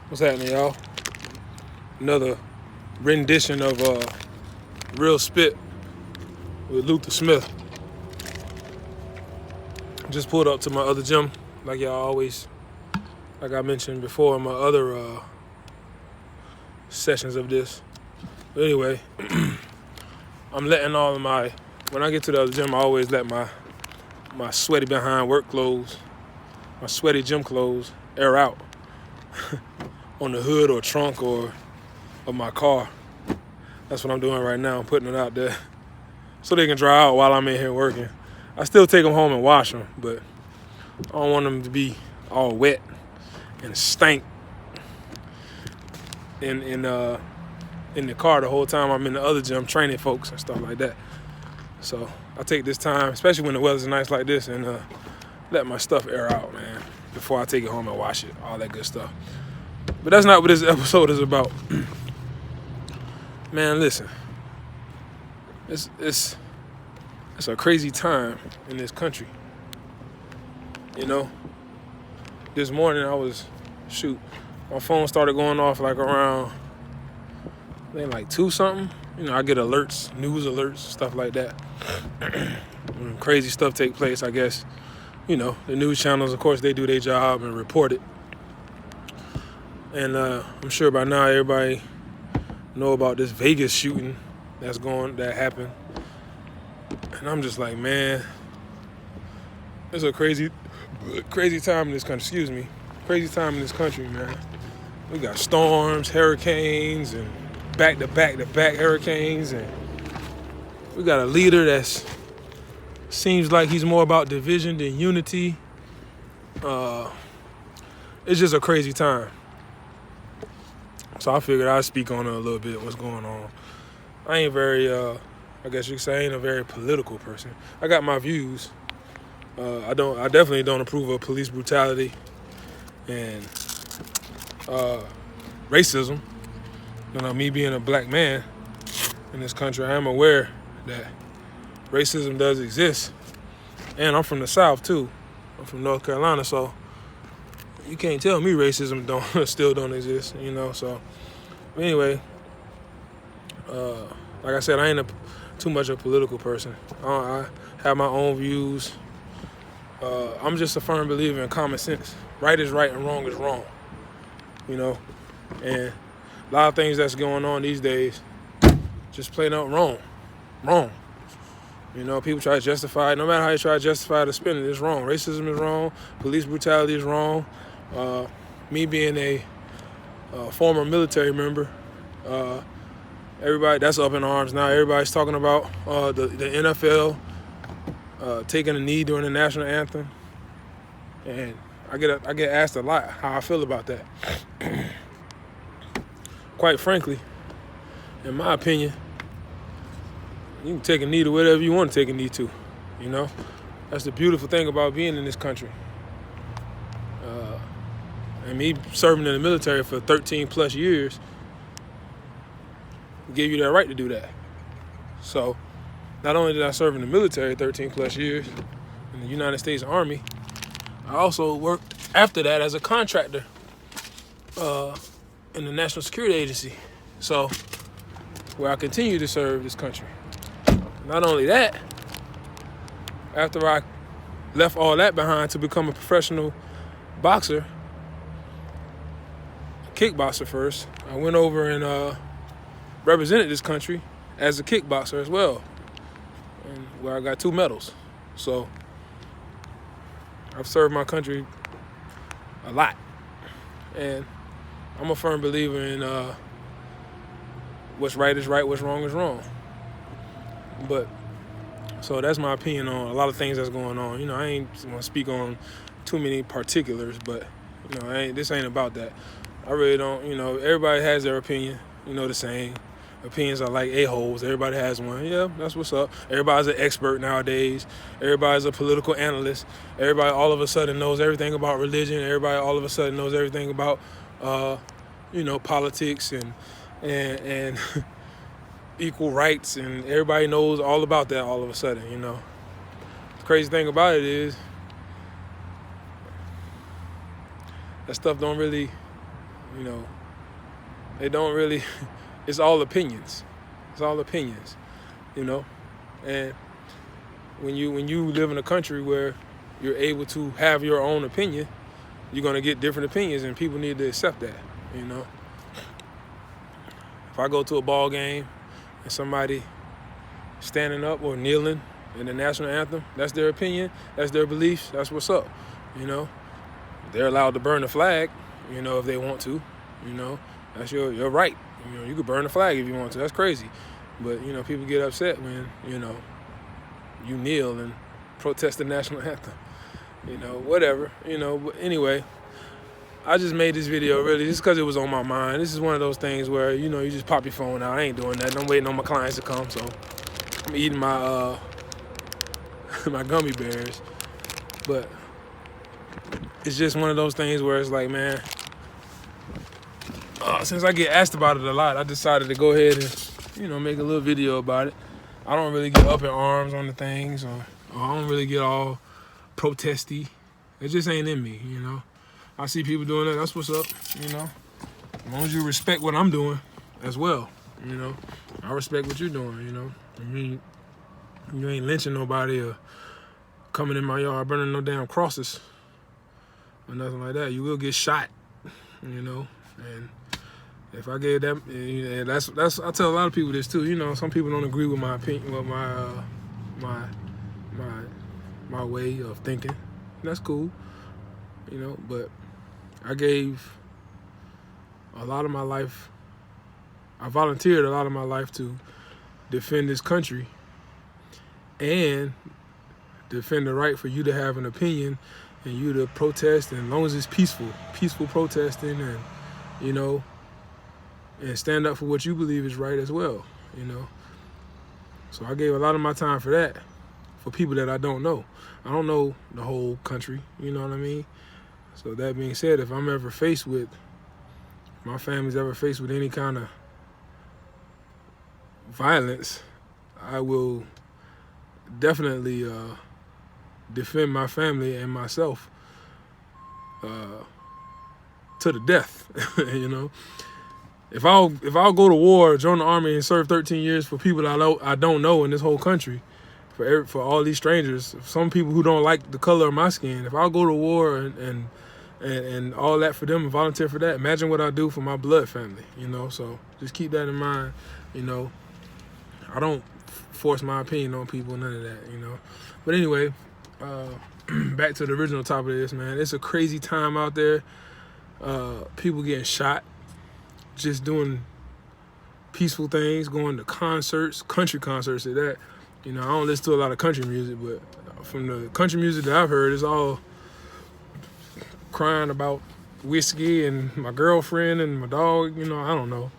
What's happening, y'all? Another rendition of Real Spit with Luther Smith. Just pulled up to my other gym, like I mentioned before in my other sessions of this. But anyway, I'm letting all of when I get to the other gym, I always let my sweaty behind work clothes, my sweaty gym clothes air out on the hood or trunk or of my car. That's what I'm doing right now. I'm putting it out there so they can dry out while I'm in here working. I still take them home and wash them, but I don't want them to be all wet and stank in the car the whole time I'm in the other gym training folks and stuff like that. So I take this time, especially when the weather's nice like this, and let my stuff air out, man, before I take it home and wash it, all that good stuff. But that's not what this episode is about. Man, listen, it's a crazy time in this country. You know, this morning my phone started going off like around, I think like 2 something. You know, I get alerts, news alerts, stuff like that. When crazy stuff take place, I guess, you know, the news channels, of course, they do their job and report it. And I'm sure by now everybody know about this Vegas shooting that happened. And I'm just like, man, it's a crazy time in this country. Excuse me. Crazy time in this country, man. We got storms, hurricanes, and back-to-back hurricanes. And we got a leader that seems like he's more about division than unity. It's just a crazy time. So I figured I'd speak on it a little bit, what's going on. I ain't very, I guess you could say I ain't a very political person. I got my views. I definitely don't approve of police brutality and racism. You know, me being a black man in this country, I am aware that racism does exist. And I'm from the South too. I'm from North Carolina, so you can't tell me racism still don't exist, you know. So anyway, like I said, I ain't too much of a political person. I have my own views. I'm just a firm believer in common sense. Right is right and wrong is wrong, you know. And a lot of things that's going on these days, just plain out wrong. You know, people try to justify it. No matter how you try to justify it or spin it, it's wrong. Racism is wrong. Police brutality is wrong. Me being a former military member, everybody that's up in arms now. Everybody's talking about the NFL taking a knee during the national anthem, and I get asked a lot how I feel about that. Quite frankly, in my opinion, you can take a knee to whatever you want to take a knee to. You know, that's the beautiful thing about being in this country. And me serving in the military for 13 plus years gave you that right to do that. So not only did I serve in the military 13 plus years in the United States Army, I also worked after that as a contractor in the National Security Agency. So where I continue to serve this country. Not only that, after I left all that behind to become a professional boxer, kickboxer first, I went over and represented this country as a kickboxer as well, and where I got 2 medals. So I've served my country a lot, and I'm a firm believer in what's right is right, what's wrong is wrong. But so that's my opinion on a lot of things that's going on. You know, I ain't gonna speak on too many particulars, but you know, this ain't about that. I really don't. You know, everybody has their opinion. You know, the saying, opinions are like a-holes. Everybody has one. Yeah, that's what's up. Everybody's an expert nowadays. Everybody's a political analyst. Everybody all of a sudden knows everything about religion. Everybody all of a sudden knows everything about, you know, politics and equal rights, and everybody knows all about that all of a sudden, you know. The crazy thing about it is that stuff don't really You know, they don't really. It's all opinions. It's all opinions. You know, and when you live in a country where you're able to have your own opinion, you're gonna get different opinions, and people need to accept that. You know, if I go to a ball game and somebody standing up or kneeling in the national anthem, that's their opinion, that's their beliefs, that's what's up. You know, they're allowed to burn the flag, you know, if they want to. You know, that's your right. You know, you could burn the flag if you want to. That's crazy. But, you know, people get upset when, you know, you kneel and protest the national anthem. You know, whatever. You know, but anyway, I just made this video really just because it was on my mind. This is one of those things where, you know, you just pop your phone out. I ain't doing that. I'm waiting on my clients to come, so I'm eating my my gummy bears. But it's just one of those things where it's like, man, since I get asked about it a lot, I decided to go ahead and, you know, make a little video about it. I don't really get up in arms on the things, or I don't really get all protesty. It just ain't in me, you know. I see people doing that. That's what's up, you know. As long as you respect what I'm doing as well, you know. I respect what you're doing, you know. I mean, you ain't lynching nobody or coming in my yard burning no damn crosses or nothing like that. You will get shot, you know. And if I gave that, and that's I tell a lot of people this too. You know, some people don't agree with my opinion, with my way of thinking. That's cool, you know. But I gave a lot of my life. I volunteered a lot of my life to defend this country and defend the right for you to have an opinion and you to protest, and as long as it's peaceful protesting, and, you know, and stand up for what you believe is right as well, you know. So I gave a lot of my time for that, for people that I don't know. I don't know the whole country, you know what I mean? So that being said, if I'm ever faced with, my family's ever faced with any kind of violence, I will definitely defend my family and myself to the death, you know. If I'll go to war, join the army, and serve 13 years for people that I don't know in this whole country, for all these strangers, some people who don't like the color of my skin, if I'll go to war and all that for them and volunteer for that, imagine what I do for my blood family, you know. So just keep that in mind, you know. I don't force my opinion on people, none of that, you know. But anyway, back to the original topic of this, man. It's a crazy time out there. People getting shot, just doing peaceful things, going to concerts, country concerts at that. You know, I don't listen to a lot of country music, but from the country music that I've heard, it's all crying about whiskey and my girlfriend and my dog. You know, I don't know.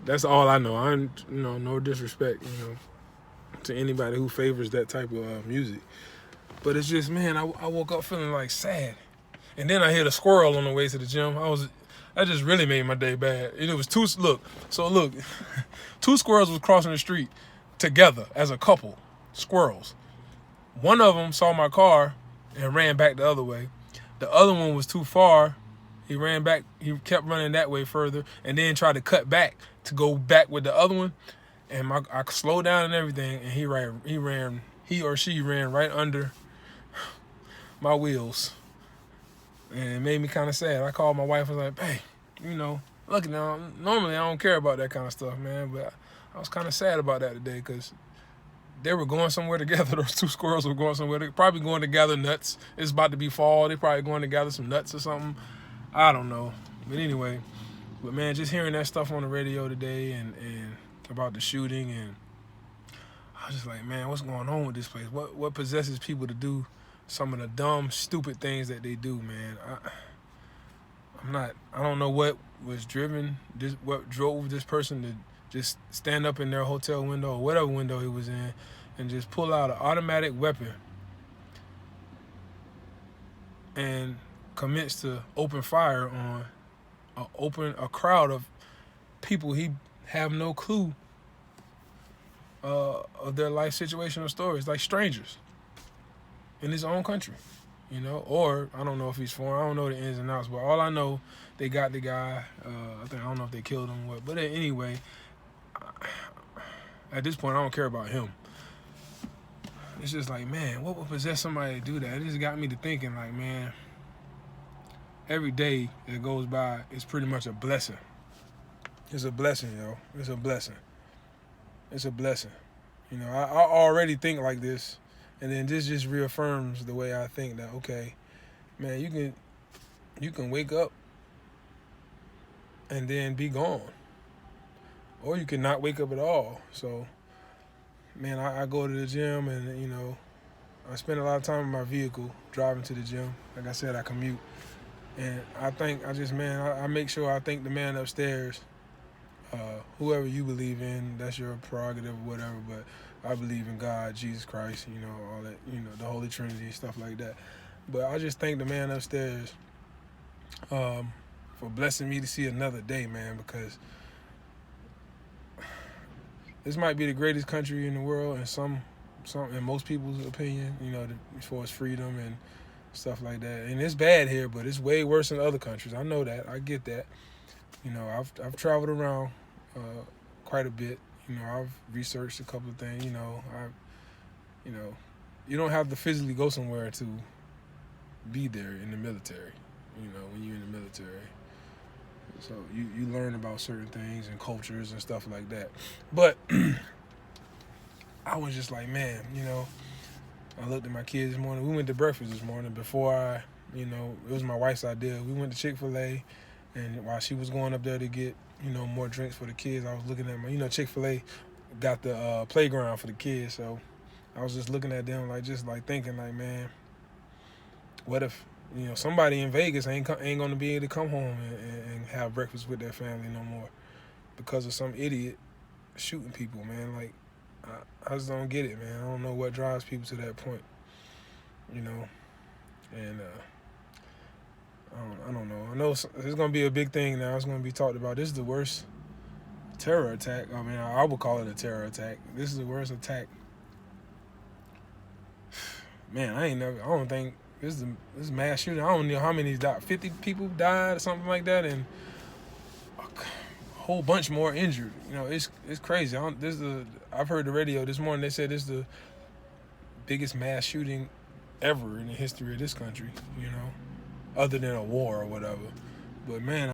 That's all I know. You know, no disrespect, you know, to anybody who favors that type of music. But it's just, man, I woke up feeling like sad. And then I hit a squirrel on the way to the gym. That just really made my day bad. And it was two squirrels was crossing the street together as a couple, squirrels. One of them saw my car and ran back the other way. The other one was too far. He ran back. He kept running that way further, and then tried to cut back to go back with the other one. And I slowed down and everything, and he or she ran right under my wheels. And it made me kind of sad. I called my wife and was like, hey, you know, look now, normally I don't care about that kind of stuff, man, but I was kind of sad about that today because they were going somewhere together. Those two squirrels were going somewhere. They're probably going to gather nuts. It's about to be fall. They're probably going to gather some nuts or something. I don't know. But anyway, man, just hearing that stuff on the radio today and about the shooting, and I was just like, man, what's going on with this place? What possesses people to do some of the dumb, stupid things that they do, man? I don't know what drove this person to just stand up in their hotel window or whatever window he was in and just pull out an automatic weapon and commence to open fire on a crowd of people he have no clue of their life situation or stories, like strangers in his own country, you know, or I don't know if he's foreign. I don't know the ins and outs, but all I know, they got the guy. I don't know if they killed him or what. But anyway, at this point, I don't care about him. It's just like, man, what would possess somebody to do that? It just got me to thinking, like, man, every day that goes by is pretty much a blessing. It's a blessing, yo. It's a blessing. It's a blessing. You know, I already think like this, and then this just reaffirms the way I think that, okay, man, you can wake up and then be gone. Or you can not wake up at all. So, man, I go to the gym and, you know, I spend a lot of time in my vehicle driving to the gym. Like I said, I commute. And I make sure I thank the man upstairs. Whoever you believe in, that's your prerogative or whatever, but I believe in God, Jesus Christ, you know, all that, you know, the Holy Trinity, stuff like that. But I just thank the man upstairs for blessing me to see another day, man, because this might be the greatest country in the world in most people's opinion, you know, as far as freedom and stuff like that. And it's bad here, but it's way worse in other countries. I know that. I get that. You know, I've traveled around quite a bit. You know, I've researched a couple of things. You know, you don't have to physically go somewhere to be there in the military. You know, when you're in the military, so you learn about certain things and cultures and stuff like that. But I was just like, man, you know, I looked at my kids this morning. We went to breakfast this morning before it was my wife's idea. We went to Chick-fil-A. And while she was going up there to get, you know, more drinks for the kids, I was looking at you know, Chick-fil-A got the playground for the kids. So I was just looking at them, just thinking, like, man, what if, you know, somebody in Vegas ain't going to be able to come home and have breakfast with their family no more because of some idiot shooting people, man. Like, I just don't get it, man. I don't know what drives people to that point, you know. And, I don't know. I know it's going to be a big thing now. It's going to be talked about. This is the worst terror attack. I mean, I would call it a terror attack. This is the worst attack. Man, I don't think this is mass shooting. I don't know how many died. 50 people died or something like that, and a whole bunch more injured. You know, it's crazy. I've heard the radio this morning. They said this is the biggest mass shooting ever in the history of this country. You know, other than a war or whatever. But man,